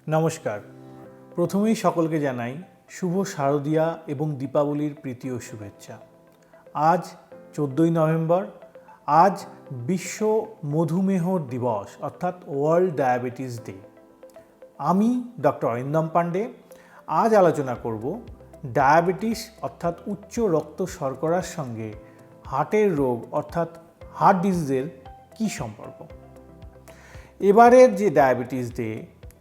নমস্কার। প্রথমেই সকলকে জানাই শুভ শারদীয়া এবং দীপাবলির প্রীতি ও শুভেচ্ছা। আজ 14ই নভেম্বর, আজ বিশ্ব মধুমেহ দিবস অর্থাৎ ওয়ার্ল্ড ডায়াবেটিস ডে। আমি ডক্টর অরিন্দম পাণ্ডে আজ আলোচনা করব ডায়াবেটিস অর্থাৎ উচ্চ রক্ত শর্করার সঙ্গে হার্টের রোগ অর্থাৎ হার্ট ডিজিজের কী সম্পর্ক। এবারের যে ডায়াবেটিস ডে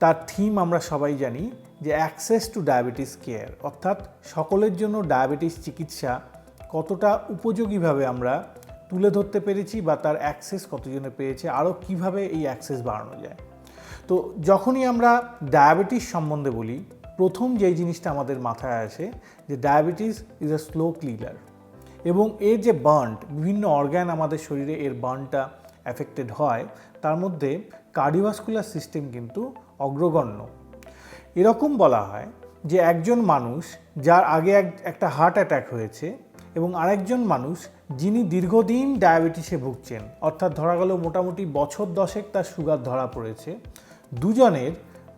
তার থিম আমরা সবাই জানি যে অ্যাক্সেস টু ডায়াবেটিস কেয়ার, অর্থাৎ সকলের জন্য ডায়াবেটিস চিকিৎসা কতটা উপযোগীভাবে আমরা তুলে ধরতে পেরেছি বা তার অ্যাক্সেস কতজনে পেয়েছে, আরও কিভাবে এই অ্যাক্সেস বাড়ানো যায়। তো যখনই আমরা ডায়াবেটিস সম্বন্ধে বলি, প্রথম যেই জিনিসটা আমাদের মাথায় আসে যে ডায়াবেটিস ইজ আ স্লো কিলার, এবং এর যে বার্ন, বিভিন্ন অর্গান আমাদের শরীরে এর বার্নটা অ্যাফেক্টেড হয়, তার মধ্যে কার্ডিওভাস্কুলার সিস্টেম কিন্তু অগ্রগণ্য। এরকম বলা হয় যে একজন মানুষ যার আগে একটা হার্ট অ্যাটাক হয়েছে এবং আরেকজন মানুষ যিনি দীর্ঘদিন ডায়াবেটিসে ভুগছেন, অর্থাৎ ধরা গেল মোটামুটি বছর 10 তার সুগার ধরা পড়েছে, দুজনের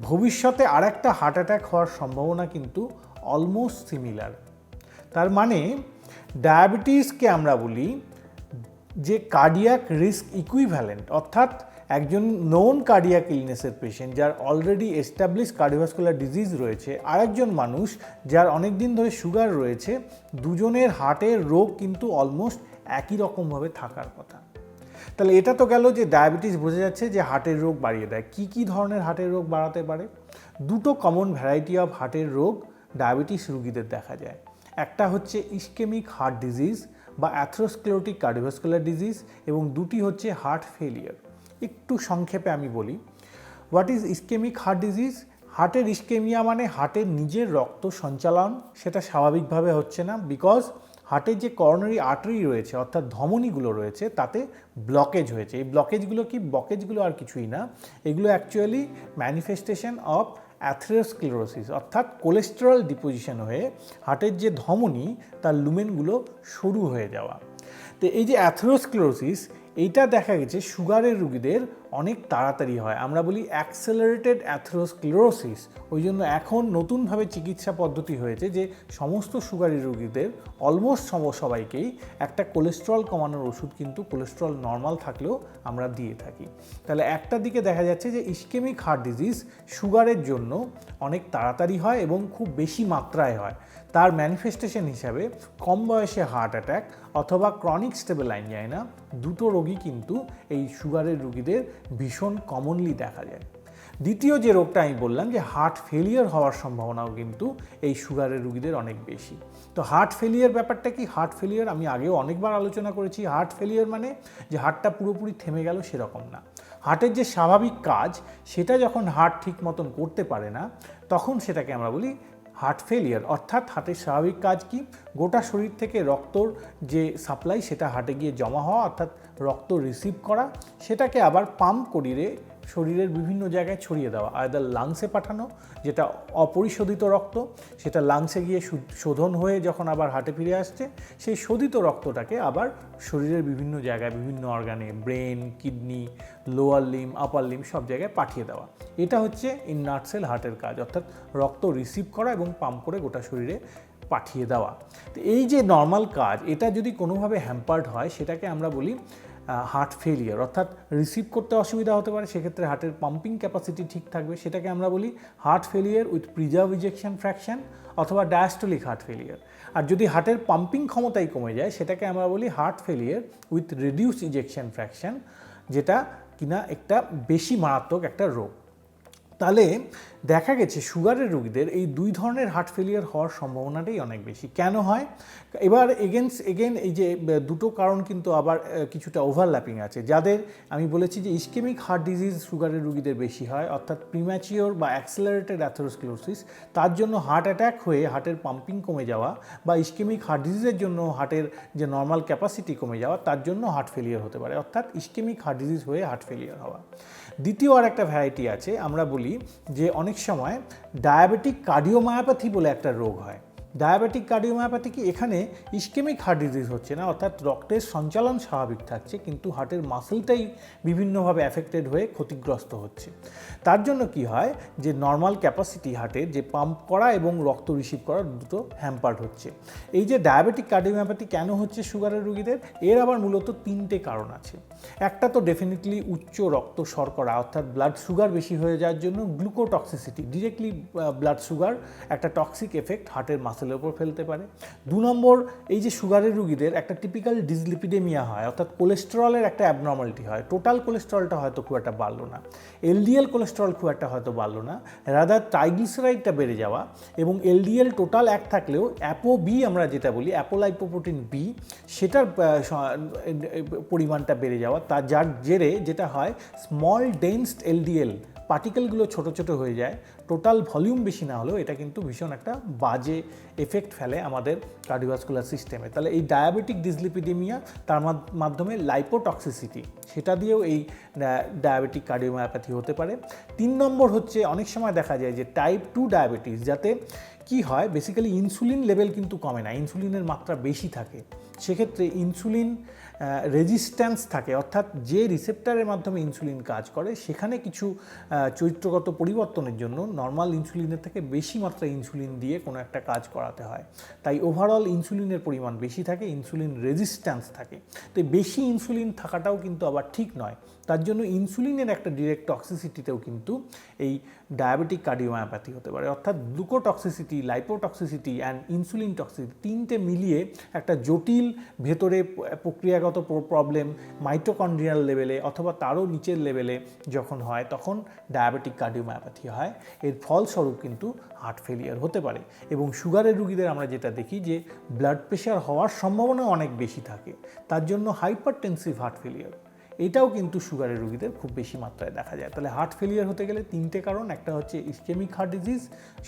ভবিষ্যতে আরেকটা হার্ট অ্যাটাক হওয়ার সম্ভাবনা কিন্তু অলমোস্ট সিমিলার। তার মানে ডায়াবেটিসকে আমরা বলি যে কার্ডিয়াক রিস্ক ইকুইভ্যালেন্ট, অর্থাৎ একজন নোন কার্ডিয়াক ইলনেসের পেশেন্ট যার অলরেডি এস্টাবলিশ কার্ডিওভাস্কুলার ডিজিজ রয়েছে, আরেকজন মানুষ যার অনেক দিন ধরে সুগার রয়েছে, দুজনের হার্টের রোগ কিন্তু অলমোস্ট একই রকমভাবে থাকার কথা। তাহলে এটা তো গেল যে ডায়াবেটিস বোঝা যাচ্ছে যে হার্টের রোগ বাড়িয়ে দেয়। কি কি ধরনের হার্টের রোগ বাড়াতে পারে? দুটো কমন ভ্যারাইটি অফ হার্টের রোগ ডায়াবেটিস রোগীদের দেখা যায়। একটা হচ্ছে ইসকেমিক হার্ট ডিজিজ বা অ্যাথেরোস্ক্লেরোটিক কার্ডিওভাস্কুলার ডিজিজ, এবং দুটি হচ্ছে হার্ট ফেলিয়ার। একটু সংক্ষেপে আমি বলি, what is ischemic heart disease? হার্টের ইসকেমিয়া মানে হার্টের নিজের রক্ত সঞ্চালন সেটা স্বাভাবিকভাবে হচ্ছে না, বিকজ হার্টের যে করোনারি আর্টারি রয়েছে অর্থাৎ ধমনীগুলো রয়েছে তাতে ব্লকেজ হয়েছে। এই ব্লকেজগুলো কি? ব্লকেজগুলো আর কিছুই না, এগুলো অ্যাকচুয়ালি ম্যানিফেস্টেশন অফ অ্যাথেরোস্ক্লেরোসিস, অর্থাৎ কোলেস্টেরল ডিপোজিশন হয়ে হার্টের যে ধমনী তার লুমেনগুলো সরু হয়ে যাওয়া। তো এই যে অ্যাথেরোস্ক্লেরোসিস, এইটা দেখা গেছে সুগারের রুগীদের অনেক তাড়াতাড়ি হয়, আমরা বলি অ্যাক্সেলারেটেড অ্যাথেরোস্ক্লেরোসিস। ওই জন্য এখন নতুনভাবে চিকিৎসা পদ্ধতি হয়েছে যে সমস্ত সুগারের রুগীদের অলমোস্ট সবাইকেই একটা কোলেস্ট্রল কমানোর ওষুধ কিন্তু কোলেস্ট্রল নর্মাল থাকলেও আমরা দিয়ে থাকি। তাহলে একটা দিকে দেখা যাচ্ছে যে ইসকেমিক হার্ট ডিজিজ সুগারের জন্য অনেক তাড়াতাড়ি হয় এবং খুব বেশি মাত্রায় হয়। তার ম্যানিফেস্টেশন হিসাবে কম বয়সে হার্ট অ্যাটাক অথবা ক্রনিক স্টেবল অ্যাঞ্জাইনা, দুটো রোগী কিন্তু এই সুগারের রুগীদের ভীষণ কমনলি দেখা যায়। দ্বিতীয় যে রোগটা আমি বললাম যে হার্ট ফেলিয়ার হওয়ার সম্ভাবনাও কিন্তু এই সুগারের রুগীদের অনেক বেশি। তো হার্ট ফেলিয়ার ব্যাপারটা কি? হার্ট ফেলিয়ার আমি আগেও অনেকবার আলোচনা করেছি। হার্ট ফেলিয়ার মানে যে হার্টটা পুরোপুরি থেমে গেল সেরকম না। হার্টের যে স্বাভাবিক কাজ সেটা যখন হার্ট ঠিক মতন করতে পারে না, তখন সেটাকে আমরা বলি হার্ট ফেলিয়ার। অর্থাৎ হার্টের স্বাভাবিক কাজ কি? গোটা শরীর থেকে রক্তর যে সাপ্লাই সেটা হার্টে গিয়ে জমা হওয়া, অর্থাৎ রক্ত রিসিভ করা, সেটাকে আবার পাম্প করিয়ে শরীরের বিভিন্ন জায়গায় ছড়িয়ে দেওয়া, আয়দার লাংসে পাঠানো, যেটা অপরিশোধিত রক্ত, সেটা লাংসে গিয়ে শোধন হয়ে যখন আবার হার্টে ফিরে আসছে, সেই শোধিত রক্তটাকে আবার শরীরের বিভিন্ন জায়গায়, বিভিন্ন অর্গানে, brain, kidney, lower limb, upper limb, সব জায়গায় পাঠিয়ে দেওয়া। এটা হচ্ছে ইন নাটসেল হার্টের কাজ, অর্থাৎ রক্ত রিসিভ করা এবং পাম্প করে গোটা শরীরে পাঠিয়ে দেওয়া। তো এই যে নর্মাল কাজ, এটা যদি কোনোভাবে হ্যাম্পার্ড হয় সেটাকে আমরা বলি হার্ট ফেলিয়ার। অর্থাৎ রিসিভ করতে অসুবিধা হতে পারে, সেক্ষেত্রে হার্টের পাম্পিং ক্যাপাসিটি ঠিক থাকবে, সেটাকে আমরা বলি heart failure with preserve ejection fraction অথবা ডায়াস্টোলিক হার্ট ফেলিয়ার। আর যদি হার্টের পাম্পিং ক্ষমতাই কমে যায় সেটাকে আমরা বলি heart failure with reduced ejection fraction, যেটা কিনা একটা বেশি মারাত্মক একটা রোগ। তাহলে দেখা গেছে সুগারের রোগীদের এই দুই ধরনের হার্ট ফেলিয়ার হওয়ার সম্ভাবনাটাই অনেক বেশি। কেন হয়? এবার এগেন এই যে দুটো কারণ কিন্তু আবার কিছুটা ওভারল্যাপিং আছে। যাদের আমি বলেছি যে ইসকেমিক হার্ট ডিজিজ সুগারের রোগীদের বেশি হয়, অর্থাৎ প্রিম্যাচিওর বা অ্যাক্সেলারেটেড অ্যাথেরোস্ক্লেরোসিস, তার জন্য হার্ট অ্যাটাক হয়ে হার্টের পাম্পিং কমে যাওয়া, বা ইসকেমিক হার্ট ডিজিজের জন্য হার্টের যে নর্মাল ক্যাপাসিটি কমে যাওয়া, তার জন্য হার্ট ফেলিয়ার হতে পারে, অর্থাৎ ইসকেমিক হার্ট ডিজিজ হয়ে হার্ট ফেলিয়ার হওয়া। দ্বিতীয় আর একটা ভ্যারাইটি আছে, আমরা বলি যে অনেক সময় ডায়াবেটিক কার্ডিওমায়োপ্যাথি বলে একটা রোগ হয়। ডায়াবেটিক কার্ডিওমায়োপ্যাথি কি এখানে ইসকেমিক হার্ট ডিজিজ হচ্ছে না, অর্থাৎ রক্তের সঞ্চালন স্বাভাবিক থাকছে কিন্তু হার্টের মাসেলটাই বিভিন্নভাবে অ্যাফেক্টেড হয়ে ক্ষতিগ্রস্ত হচ্ছে। তার জন্য কি হয় যে নর্মাল ক্যাপাসিটি হার্টের যে পাম্প করা এবং রক্ত রিসিভ করা দুটো হ্যাম্পার্ড হচ্ছে। এই যে ডায়াবেটিক কার্ডিওমায়োপ্যাথি কেন হচ্ছে সুগারের রোগীদের, এর আবার মূলত তিনটে কারণ আছে। একটা তো ডেফিনেটলি উচ্চ রক্ত শর্করা অর্থাৎ ব্লাড সুগার বেশি হয়ে যাওয়ার জন্য গ্লুকোটক্সিসিটি, ডিরেক্টলি ব্লাড সুগার একটা টক্সিক এফেক্ট হার্টের মাসেলের উপর ফেলতে পারে। 2 নম্বর, এই যে সুগারের রোগীদের একটা টিপিক্যাল ডিসলিপিডেমিয়া হয়, অর্থাৎ কোলেস্টেরলের একটা অ্যাবনর্মালিটি হয়। টোটাল কোলেস্টেরলটা হয়তো খুব একটা বাড়লো না, এলডিএল কোলেস্টেরল খুব একটা হয়তো বাড়লো না, রাদার ট্রাইগ্লিসারাইডটা বেড়ে যাওয়া এবং এলডিএল টোটাল এক থাকলেও অ্যাপো বি আমরা যেটা বলি অ্যাপোলাইপোপ্রোটিন বি, সেটার পরিমাণটা বেড়ে যাওয়া, তার যার জেরে যেটা হয় স্মল ডেন্সড এলডিএল পার্টিকেলগুলো ছোট ছোট হয়ে যায়। টোটাল ভলিউম বেশি না হলেও এটা কিন্তু ভীষণ একটা বাজে এফেক্ট ফেলে আমাদের কার্ডিওভাস্কুলার সিস্টেমে। তাহলে এই ডায়াবেটিক ডিসলিপিডেমিয়া, তার মাধ্যমে লাইপোটক্সিসিটি, সেটা দিয়েও এই ডায়াবেটিক কার্ডিওমায়োপ্যাথি হতে পারে। 3 নম্বর হচ্ছে অনেক সময় দেখা যায় যে টাইপ 2 ডায়াবেটিস, যাতে কি হয় বেসিক্যালি ইনসুলিন লেভেল কিন্তু কমে না, ইনসুলিনের মাত্রা বেশি থাকে। সেক্ষেত্রে ইনসুলিন রেজিস্ট্যান্স থাকে, অর্থাৎ যে রিসেপ্টারের মাধ্যমে ইনসুলিন কাজ করে সেখানে কিছু চরিত্রগত পরিবর্তনের জন্য নর্মাল ইনসুলিনের থেকে বেশি মাত্রা ইনসুলিন দিয়ে কোনো একটা কাজ করাতে হয়। তাই ওভারঅল ইনসুলিনের পরিমাণ বেশি থাকে, ইনসুলিন রেজিস্ট্যান্স থাকে। তো বেশি ইনসুলিন থাকাটাও কিন্তু আবার ঠিক নয়। তার জন্য ইনসুলিনের একটা ডিরেক্ট টক্সিসিটিতেও কিন্তু এই ডায়াবেটিক কার্ডিওমায়োপ্যাথি হতে পারে। অর্থাৎ গ্লুকোটক্সিসিটি, লাইপোটক্সিসিটি অ্যান্ড ইনসুলিন টক্সিসিটি, তিনটে মিলিয়ে একটা জটিল ভেতরে প্রক্রিয়াগত প্রবলেম মাইটোকন্ড্রিয়াল লেভেলে অথবা তারও নিচের লেভেলে যখন হয় তখন ডায়াবেটিক কার্ডিওমায়োপ্যাথি হয়। এর ফলস্বরূপ কিন্তু হার্ট ফেলিয়ার হতে পারে। এবং সুগারের রোগীদের আমরা যেটা দেখি যে ব্লাড প্রেশার হওয়ার সম্ভাবনা অনেক বেশি থাকে, তার জন্য হাইপারটেনসিভ হার্ট ফেলিয়ার এটাও কিন্তু সুগারের রোগীদের খুব বেশি মাত্রায় দেখা যায়। তাহলে হার্ট ফেলিয়ার হতে গেলে তিনটে কারণ, একটা হচ্ছে ইসকেমিক হার্ট ডিজিজ,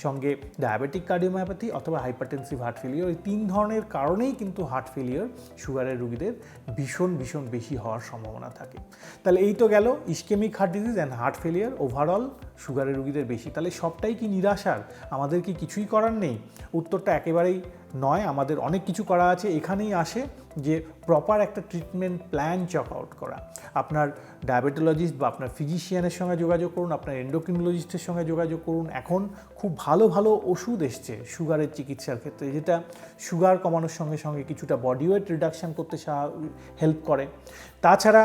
সঙ্গে ডায়াবেটিক কার্ডিওমায়োপ্যাথি অথবা হাইপারটেনসিভ হার্ট ফেলিয়ার। এই 3 ধরনের কারণেই কিন্তু হার্ট ফেলিয়ার সুগারের রোগীদের ভীষণ বেশি হওয়ার সম্ভাবনা থাকে। তাহলে এই তো গেল ischemic heart disease and heart failure overall সুগারের রোগীদের বেশি। তাহলে সবটাই কি নিরাশার, আমাদের কি কিছুই করার নেই? উত্তরটা একেবারেই নয়, আমাদের অনেক কিছু করা আছে। এখানেই আসে যে প্রপার একটা ট্রিটমেন্ট প্ল্যান চক আউট করা। আপনার ডায়াবেটোলজিস্ট বা আপনার ফিজিশিয়ানের সঙ্গে যোগাযোগ করুন, আপনার এন্ডোক্রিনোলজিস্টের সঙ্গে যোগাযোগ করুন। এখন খুব ভালো ওষুধ এসছে সুগারের চিকিৎসার ক্ষেত্রে, যেটা সুগার কমানোর সঙ্গে সঙ্গে কিছুটা বডি ওয়েট রিডাকশান করতে হেল্প করে। তাছাড়া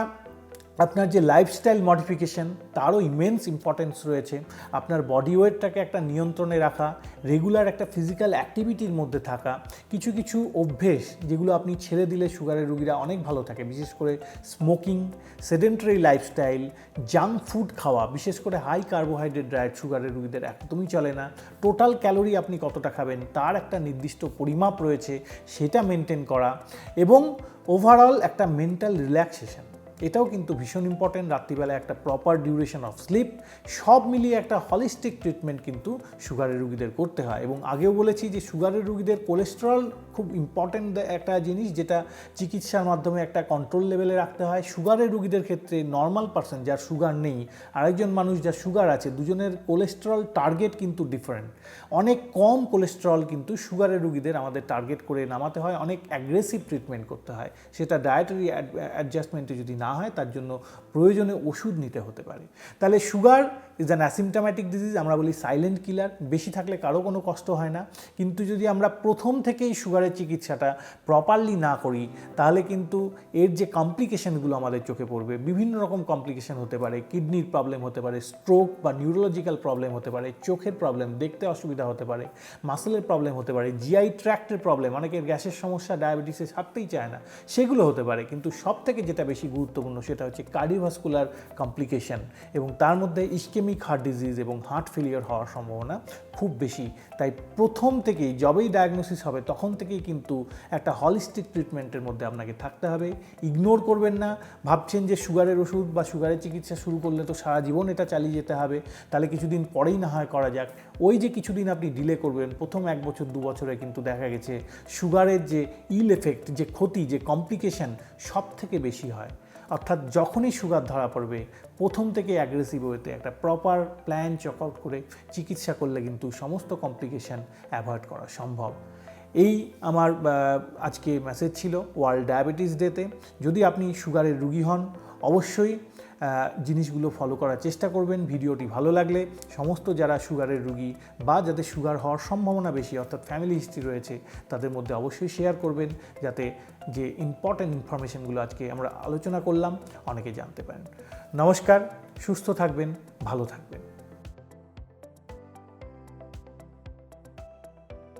আপনার যে লাইফস্টাইল মডিফিকেশন, তারও ইমেন্স ইম্পর্টেন্স রয়েছে। আপনার বডি ওয়েটটাকে একটা নিয়ন্ত্রণে রাখা, রেগুলার একটা ফিজিক্যাল অ্যাক্টিভিটির মধ্যে থাকা, কিছু অভ্যেস যেগুলো আপনি ছেড়ে দিলে সুগারের রোগীরা অনেক ভালো থাকে, বিশেষ করে smoking, sedentary lifestyle, junk food খাওয়া, বিশেষ করে হাই কার্বোহাইড্রেট ডায়েট সুগারের রোগীদের একদমই চলে না। টোটাল ক্যালোরি আপনি কতটা খাবেন তার একটা নির্দিষ্ট পরিমাপ রয়েছে, সেটা মেনটেন করা, এবং ওভারঅল একটা মেন্টাল রিল্যাক্সেশন, এটাও কিন্তু ভীষণ ইম্পর্টেন্ট। রাত্রিবেলা একটা প্রপার ডিউরেশন অফ স্লিপ, সব মিলিয়ে একটা হলিস্টিক ট্রিটমেন্ট কিন্তু সুগারের রোগীদের করতে হয়। এবং আগেও বলেছি যে সুগারের রোগীদের কোলেস্টেরল খুব ইম্পর্টেন্ট একটা জিনিস, যেটা চিকিৎসার মাধ্যমে একটা কন্ট্রোল লেভেলে রাখতে হয়। সুগারের রোগীদের ক্ষেত্রে নর্মাল পার্সন যার সুগার নেই, আরেকজন মানুষ যার সুগার আছে, দুজনের কোলেস্টেরল টার্গেট কিন্তু ডিফারেন্ট। অনেক কম কোলেস্টেরল কিন্তু সুগারের রোগীদের আমাদের টার্গেট করে নামাতে হয়, অনেক অ্যাগ্রেসিভ ট্রিটমেন্ট করতে হয়। সেটা ডায়েটারি অ্যাডজাস্টমেন্টে যদি না হয়, তার জন্য প্রয়োজনে ওষুধ নিতে হতে পারে। তাহলে sugar is an asymptomatic disease, আমরা বলি সাইলেন্ট কিলার। বেশি থাকলে কারো কোনো কষ্ট হয় না, কিন্তু যদি আমরা প্রথম থেকেই সুগারের চিকিৎসাটা প্রপারলি না করি, তাহলে কিন্তু এর যে কমপ্লিকেশনগুলো আমাদের চোখে পড়বে, বিভিন্ন রকম কমপ্লিকেশন হতে পারে। কিডনির প্রবলেম হতে পারে, স্ট্রোক বা নিউরোলজিক্যাল প্রবলেম হতে পারে, চোখের প্রবলেম, দেখতে অসুবিধা হতে পারে, মাসেলের প্রবলেম হতে পারে, জিআই ট্র্যাক্টের প্রবলেম, অনেকের গ্যাসের সমস্যা, ডায়াবেটিসে ছাড়তেই চায় না, সেগুলো হতে পারে। কিন্তু সব থেকে যেটা বেশি গুরুত্বপূর্ণ সেটা হচ্ছে কার্ডিওভাস্কুলার কমপ্লিকেশন, এবং তার মধ্যে ইসকেমিক হার্ট ডিজিজ এবং হার্ট ফেলিয়ার হওয়ার সম্ভাবনা খুব বেশি। তাই প্রথম থেকেই যবেই ডায়াগনোসিস হবে তখন থেকেই কিন্তু একটা হলিস্টিক ট্রিটমেন্টের মধ্যে আপনাকে থাকতে হবে। ইগনোর করবেন না, ভাবছেন যে সুগারের ওষুধ বা সুগারের চিকিৎসা শুরু করলে তো সারা জীবন এটা চালিয়ে যেতে হবে, তাহলে কিছুদিন পরেই না হয় করা যাক। ওই যে কিছুদিন আপনি ডিলে করবেন, প্রথম 1 বছর 2 বছরে কিন্তু দেখা গেছে সুগারের যে ইল এফেক্ট, যে ক্ষতি, যে কমপ্লিকেশন সব থেকে বেশি হয়। অর্থাৎ যখনই সুগার ধরা পড়বে, প্রথম থেকে অ্যাগ্রেসিভ ওয়েতে একটা প্রপার প্ল্যান চক আউট করে চিকিৎসা করলে কিন্তু সমস্ত কমপ্লিকেশন অ্যাভয়েড করা সম্ভব। এই আমার আজকে মেসেজ ছিল ওয়ার্ল্ড ডায়াবেটিস ডেতে। যদি আপনি সুগারের রুগী হন অবশ্যই জিনিসগুলো ফলো করার চেষ্টা করবেন। ভিডিওটি ভালো লাগলে সমস্ত যারা সুগারের রুগী বা যাদের সুগার হওয়ার সম্ভাবনা বেশি অর্থাৎ ফ্যামিলি হিস্ট্রি রয়েছে তাদের মধ্যে অবশ্যই শেয়ার করবেন, যাতে যে ইম্পর্ট্যান্ট ইনফরমেশনগুলো আজকে আমরা আলোচনা করলাম অনেকে জানতে পারেন। নমস্কার, সুস্থ থাকবেন, ভালো থাকবেন।